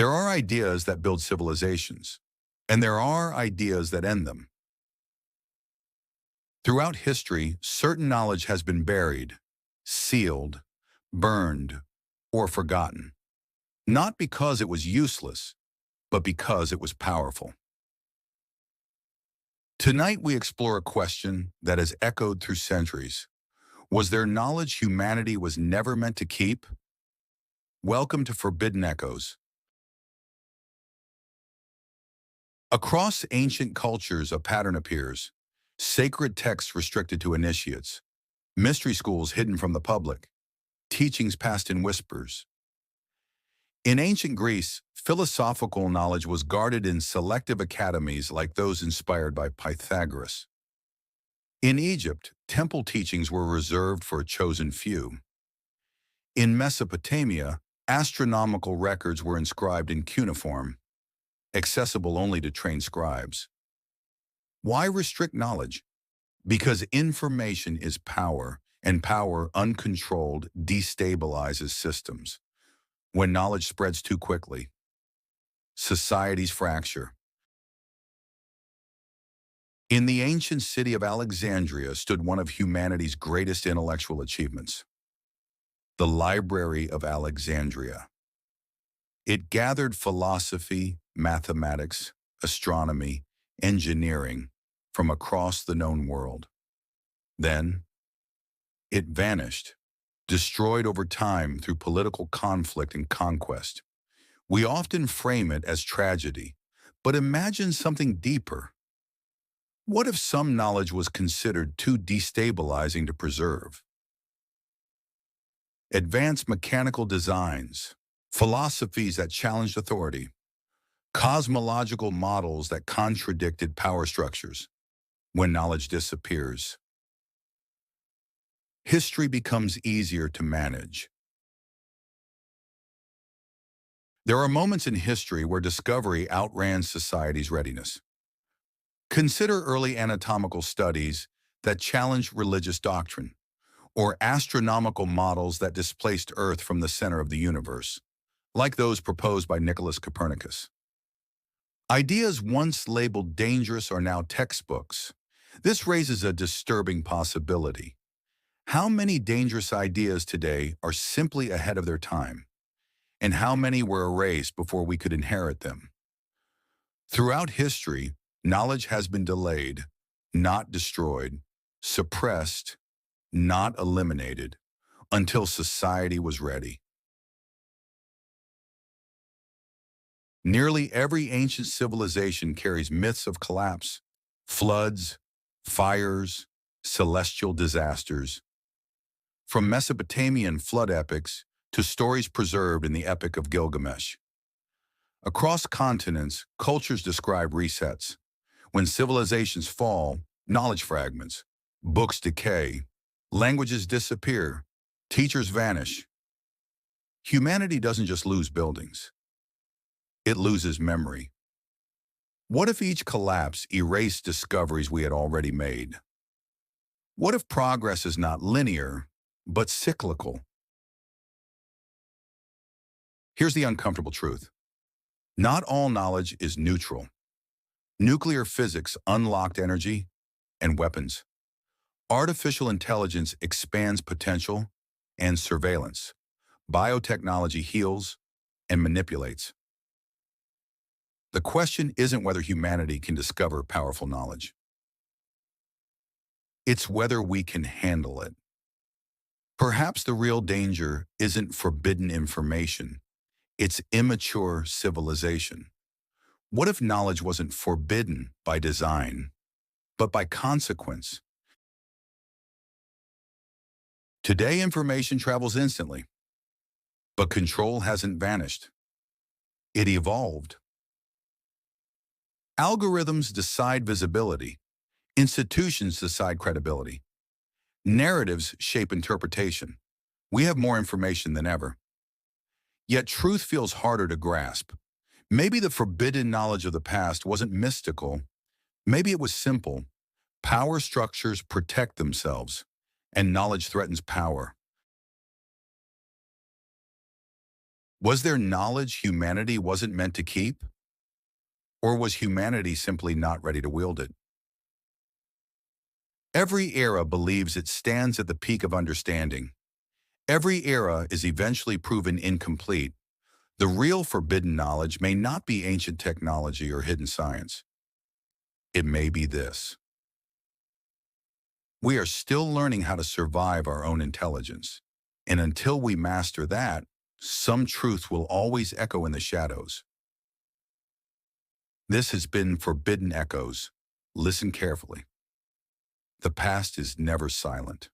There are ideas that build civilizations, and there are ideas that end them. Throughout history, certain knowledge has been buried, sealed, burned, or forgotten, not because it was useless, but because it was powerful. Tonight we explore a question that has echoed through centuries. Was there knowledge humanity was never meant to keep? Welcome to Forbidden Echoes. Across ancient cultures, a pattern appears. Sacred texts restricted to initiates, mystery schools hidden from the public, teachings passed in whispers. In ancient Greece, philosophical knowledge was guarded in selective academies like those inspired by Pythagoras. In Egypt, temple teachings were reserved for a chosen few. In Mesopotamia, astronomical records were inscribed in cuneiform, accessible only to trained scribes. Why restrict knowledge? Because information is power, and power, uncontrolled, destabilizes systems. When knowledge spreads too quickly, societies fracture. In the ancient city of Alexandria stood one of humanity's greatest intellectual achievements, the Library of Alexandria. It gathered philosophy, mathematics, astronomy, engineering from across the known world. Then, it vanished, destroyed over time through political conflict and conquest. We often frame it as tragedy, but imagine something deeper. What if some knowledge was considered too destabilizing to preserve? Advanced mechanical designs, philosophies that challenged authority, cosmological models that contradicted power structures. When knowledge disappears, history becomes easier to manage. There are moments in history where discovery outran society's readiness. Consider early anatomical studies that challenged religious doctrine, or astronomical models that displaced Earth from the center of the universe, like those proposed by Nicolaus Copernicus. Ideas once labeled dangerous are now textbooks. This raises a disturbing possibility. How many dangerous ideas today are simply ahead of their time? And how many were erased before we could inherit them? Throughout history, knowledge has been delayed, not destroyed, suppressed, not eliminated, until society was ready. Nearly every ancient civilization carries myths of collapse, floods, fires, celestial disasters. From Mesopotamian flood epics to stories preserved in the Epic of Gilgamesh. Across continents, cultures describe resets. When civilizations fall, knowledge fragments, books decay, languages disappear, teachers vanish. Humanity doesn't just lose buildings. It loses memory. What if each collapse erased discoveries we had already made? What if progress is not linear, but cyclical? Here's the uncomfortable truth. Not all knowledge is neutral. Nuclear physics unlocked energy and weapons. Artificial intelligence expands potential and surveillance. Biotechnology heals and manipulates. The question isn't whether humanity can discover powerful knowledge. It's whether we can handle it. Perhaps the real danger isn't forbidden information. It's immature civilization. What if knowledge wasn't forbidden by design, but by consequence? Today, information travels instantly, but control hasn't vanished. It evolved. Algorithms decide visibility. Institutions decide credibility. Narratives shape interpretation. We have more information than ever. Yet truth feels harder to grasp. Maybe the forbidden knowledge of the past wasn't mystical. Maybe it was simple. Power structures protect themselves, and knowledge threatens power. Was there knowledge humanity wasn't meant to keep? Or was humanity simply not ready to wield it? Every era believes it stands at the peak of understanding. Every era is eventually proven incomplete. The real forbidden knowledge may not be ancient technology or hidden science. It may be this. We are still learning how to survive our own intelligence. And until we master that, some truth will always echo in the shadows. This has been Forbidden Echoes. Listen carefully. The past is never silent.